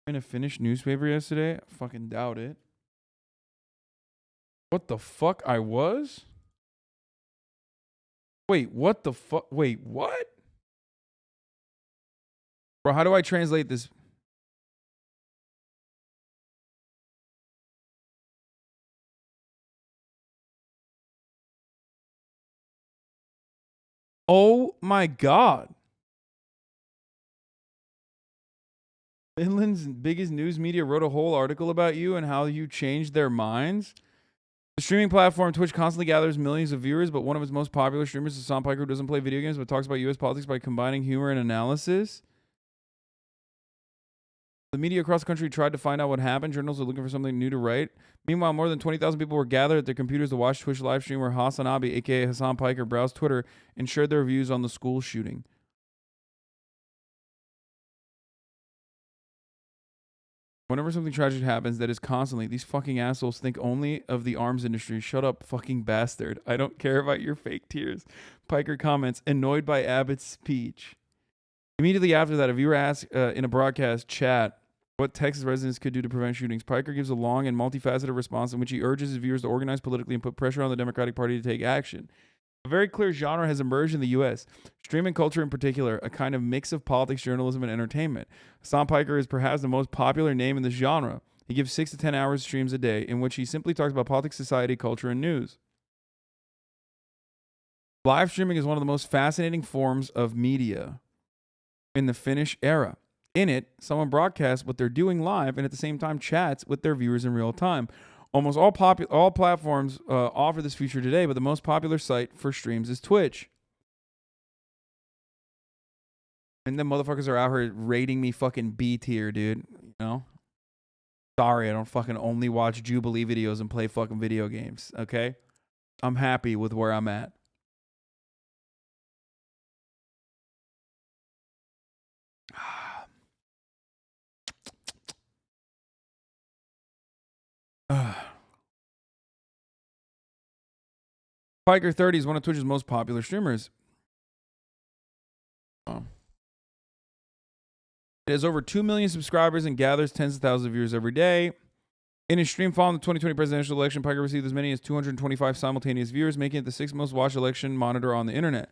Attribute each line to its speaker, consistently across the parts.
Speaker 1: In a Finnish newspaper yesterday? I fucking doubt it. What the fuck? I was? Wait, what the fuck? Wait, what? Bro, how do I translate this? Oh my God. Finland's biggest news media wrote a whole article about you and how you changed their minds. The streaming platform Twitch constantly gathers millions of viewers, but one of its most popular streamers is Hasan Piker, who doesn't play video games but talks about U.S. politics by combining humor and analysis. The media across the country tried to find out what happened. Journalists are looking for something new to write. Meanwhile, more than 20,000 people were gathered at their computers to watch Twitch live stream where HasanAbi, a.k.a. Hasan Piker, browsed Twitter and shared their views on the school shooting. Whenever something tragic happens, that is constantly, these fucking assholes think only of the arms industry. Shut up, fucking bastard. I don't care about your fake tears. Piker comments, annoyed by Abbott's speech. Immediately after that, a viewer asked in a broadcast chat what Texas residents could do to prevent shootings. Piker gives a long and multifaceted response in which he urges his viewers to organize politically and put pressure on the Democratic Party to take action. A very clear genre has emerged in the U.S., streaming culture in particular, a kind of mix of politics, journalism, and entertainment. Hasan Piker is perhaps the most popular name in this genre. He gives 6 to 10 hours streams a day in which he simply talks about politics, society, culture, and news. Live streaming is one of the most fascinating forms of media in the Finnish era. In it, someone broadcasts what they're doing live and at the same time chats with their viewers in real time. Almost all platforms offer this feature today, but the most popular site for streams is Twitch. And then motherfuckers are out here rating me fucking B tier, dude. You know? Sorry, I don't fucking only watch Jubilee videos and play fucking video games, okay? I'm happy with where I'm at. Piker 30 is one of Twitch's most popular streamers. Oh. It has over 2 million subscribers and gathers tens of thousands of viewers every day. In his stream following the 2020 presidential election, Piker received as many as 225 simultaneous viewers, making it the 6th most watched election monitor on the internet.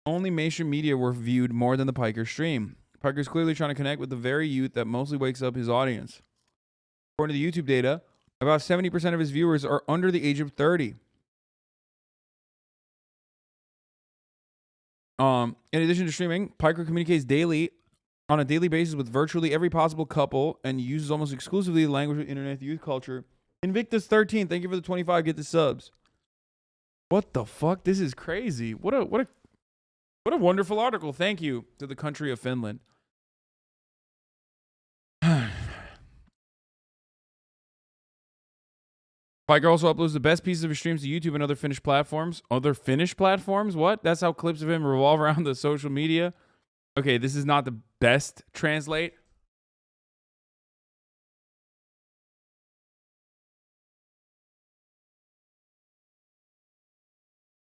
Speaker 1: Only mainstream media were viewed more than the Piker stream. Piker's clearly trying to connect with the very youth that mostly wakes up his audience. According to the YouTube data, about 70% of his viewers are under the age of 30. In addition to streaming, Piker communicates on a daily basis with virtually every possible couple and uses almost exclusively the language of internet youth culture. Invictus 13, thank you for the 25. Get the subs. What the fuck? This is crazy. What a wonderful article. Thank you to the country of Finland. Piker also uploads the best pieces of his streams to YouTube and other Finnish platforms. Other Finnish platforms? What? That's how clips of him revolve around the social media? Okay, this is not the best translate.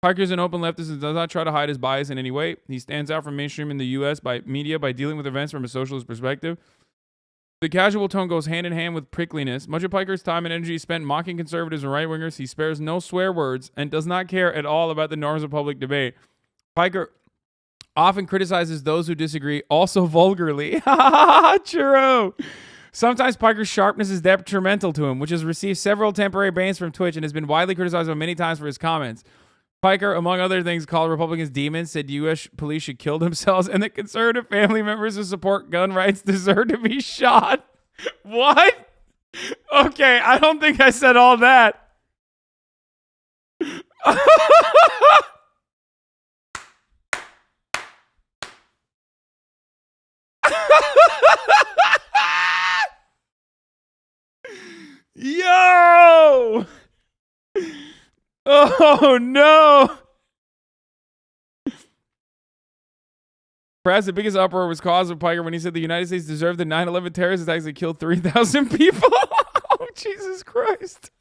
Speaker 1: Piker is an open leftist and does not try to hide his bias in any way. He stands out from mainstream in the U.S. media by dealing with events from a socialist perspective. The casual tone goes hand in hand with prickliness. Much of Piker's time and energy is spent mocking conservatives and right-wingers. He spares no swear words and does not care at all about the norms of public debate. Piker often criticizes those who disagree, also vulgarly. True. Sometimes Piker's sharpness is detrimental to him, which has received several temporary bans from Twitch and has been widely criticized many times for his comments. Piker, among other things, called Republicans demons, said U.S. police should kill themselves, and that conservative family members who support gun rights deserve to be shot. What? Okay, I don't think I said all that. Yo! Oh, no. Perhaps the biggest uproar was caused with Piker when he said the United States deserved the 9/11 terrorist attacks that killed 3,000 people. Oh, Jesus Christ.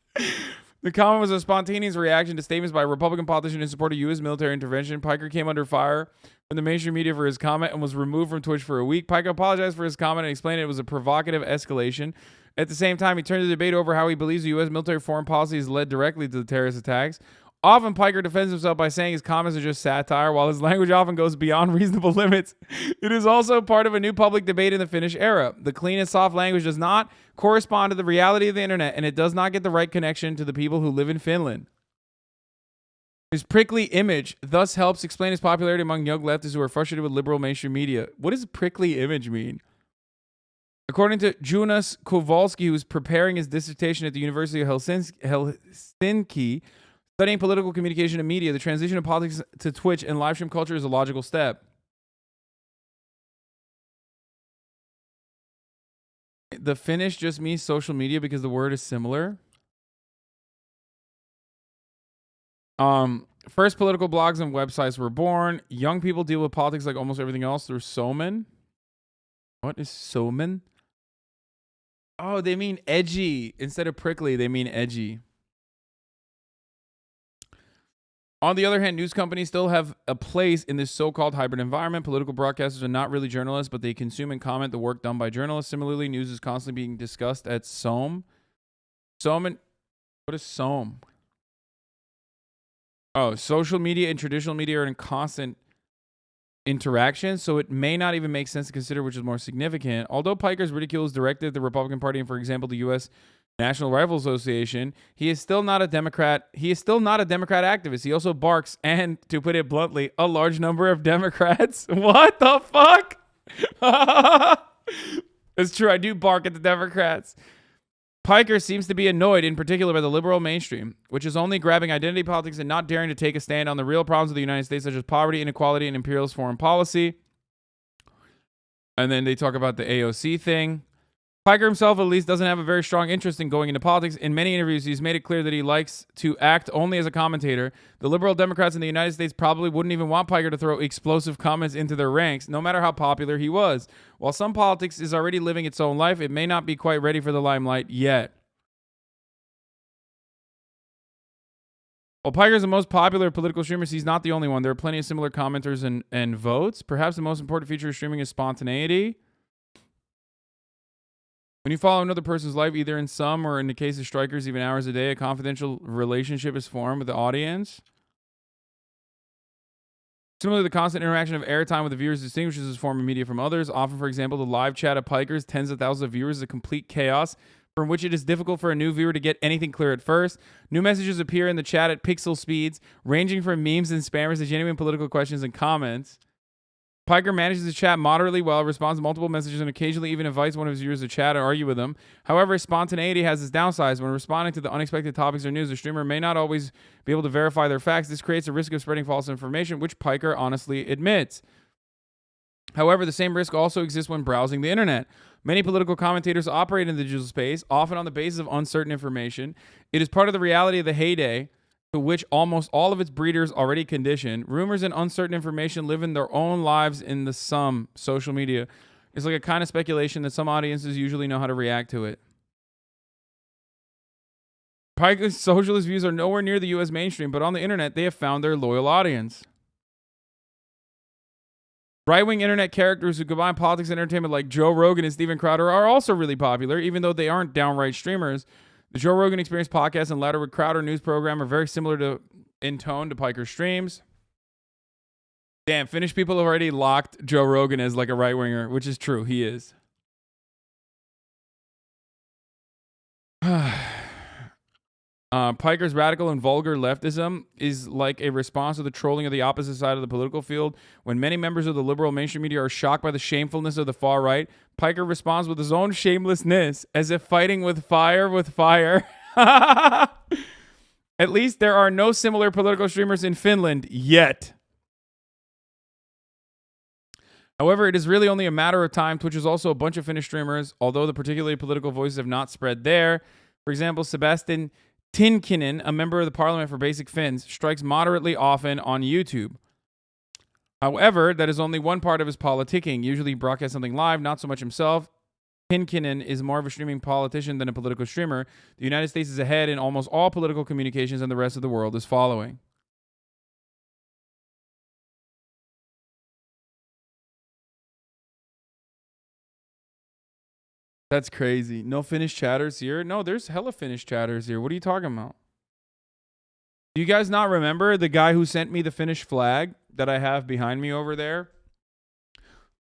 Speaker 1: The comment was a spontaneous reaction to statements by a Republican politician in support of U.S. military intervention. Piker came under fire from the mainstream media for his comment and was removed from Twitch for a week. Piker apologized for his comment and explained it was a provocative escalation. At the same time, he turned the debate over how he believes the U.S. military foreign policy has led directly to the terrorist attacks. Often, Piker defends himself by saying his comments are just satire, while his language often goes beyond reasonable limits. It is also part of a new public debate in the Finnish era. The clean and soft language does not correspond to the reality of the internet, and it does not get the right connection to the people who live in Finland. His prickly image thus helps explain his popularity among young leftists who are frustrated with liberal mainstream media. What does prickly image mean? According to Jonas Kowalski, who is preparing his dissertation at the University of Helsinki, studying political communication and media, the transition of politics to Twitch and live stream culture is a logical step. The Finnish just means social media because the word is similar. First political blogs and websites were born. Young people deal with politics like almost everything else through Somen. What is Somen? Oh, they mean edgy. Instead of prickly, they mean edgy. On the other hand, news companies still have a place in this so-called hybrid environment. Political broadcasters are not really journalists, but they consume and comment the work done by journalists. Similarly, news is constantly being discussed at Somen. Somen. What is Somen? Oh, social media and traditional media are in constant interaction, so it may not even make sense to consider which is more significant. Although Piker's ridicule is directed at the Republican Party and, for example, the U.S. National Rifle Association, he is still not a Democrat. He is still not a Democrat activist. He also barks, and to put it bluntly, a large number of Democrats. What the fuck? It's true. I do bark at the Democrats. Piker seems to be annoyed, in particular, by the liberal mainstream, which is only grabbing identity politics and not daring to take a stand on the real problems of the United States, such as poverty, inequality, and imperialist foreign policy. And then they talk about the AOC thing. Piker himself, at least, doesn't have a very strong interest in going into politics. In many interviews, he's made it clear that he likes to act only as a commentator. The liberal Democrats in the United States probably wouldn't even want Piker to throw explosive comments into their ranks, no matter how popular he was. While some politics is already living its own life, it may not be quite ready for the limelight yet. While Piker is the most popular political streamer, he's not the only one. There are plenty of similar commenters and votes. Perhaps the most important feature of streaming is spontaneity. When you follow another person's life, either in some or in the case of strikers, even hours a day, a confidential relationship is formed with the audience. Similarly, the constant interaction of airtime with the viewers distinguishes this form of media from others. Often, for example, the live chat of Piker's tens of thousands of viewers is a complete chaos from which it is difficult for a new viewer to get anything clear at first. New messages appear in the chat at pixel speeds, ranging from memes and spammers to genuine political questions and comments. Piker manages the chat moderately well, responds to multiple messages, and occasionally even invites one of his viewers to chat or argue with them. However, spontaneity has its downsides. When responding to the unexpected topics or news, the streamer may not always be able to verify their facts. This creates a risk of spreading false information, which Piker honestly admits. However, the same risk also exists when browsing the internet. Many political commentators operate in the digital space, often on the basis of uncertain information. It is part of the reality of the heyday, to which almost all of its breeders already conditioned. Rumors and uncertain information live in their own lives in the social media. It's like a kind of speculation that some audiences usually know how to react to it. Piker's socialist views are nowhere near the U.S. mainstream, but on the internet, they have found their loyal audience. Right-wing internet characters who combine politics and entertainment like Joe Rogan and Steven Crowder are also really popular, even though they aren't downright streamers. The Joe Rogan Experience podcast and Louder with Crowder news program are very similar in tone to Piker's streams. Damn, Finnish people have already locked Joe Rogan as like a right-winger, which is true. He is. Piker's radical and vulgar leftism is like a response to the trolling of the opposite side of the political field. When many members of the liberal mainstream media are shocked by the shamefulness of the far right, Piker responds with his own shamelessness, as if fighting with fire with fire. At least there are no similar political streamers in Finland yet. However, it is really only a matter of time. Twitch is also a bunch of Finnish streamers, although the particularly political voices have not spread there. For example, Sebastian Tinkinen, a member of the Parliament for Basic Finns, strikes moderately often on YouTube. However, that is only one part of his politicking. Usually he broadcasts something live, not so much himself. Pinkinen is more of a streaming politician than a political streamer. The United States is ahead in almost all political communications, and the rest of the world is following. That's crazy. No Finnish chatters here? No, there's hella Finnish chatters here. What are you talking about? Do you guys not remember the guy who sent me the Finnish flag that I have behind me over there?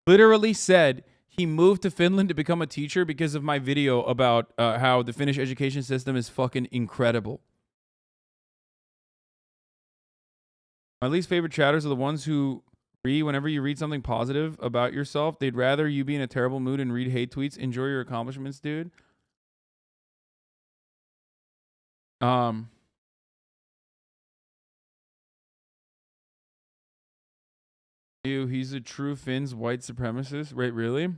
Speaker 1: Literally said he moved to Finland to become a teacher because of my video about how the Finnish education system is fucking incredible. My least favorite chatters are the ones who whenever you read something positive about yourself, they'd rather you be in a terrible mood and read hate tweets. Enjoy your accomplishments, dude. Ew, he's a true Finn's white supremacist. Wait, really?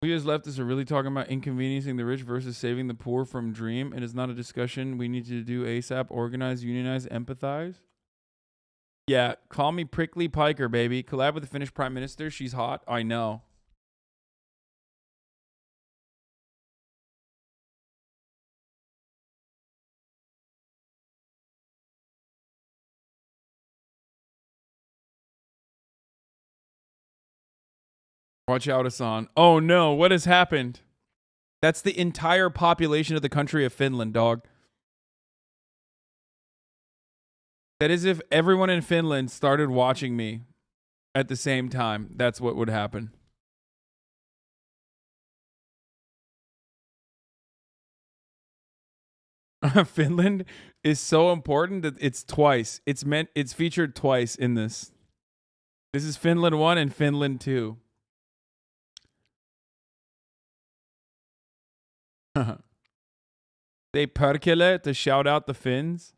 Speaker 1: We as leftists are really talking about inconveniencing the rich versus saving the poor from dream. It is not a discussion we need to do ASAP. Organize, unionize, empathize. Yeah, call me Prickly Piker, baby. Collab with the Finnish Prime Minister. She's hot. I know. Watch out, Hasan. Oh no, what has happened? That's the entire population of the country of Finland, dog. That is if everyone in Finland started watching me at the same time. That's what would happen. Finland is so important that it's twice. It's featured twice in this. This is Finland 1 and Finland 2. They perkele to shout out the Finns.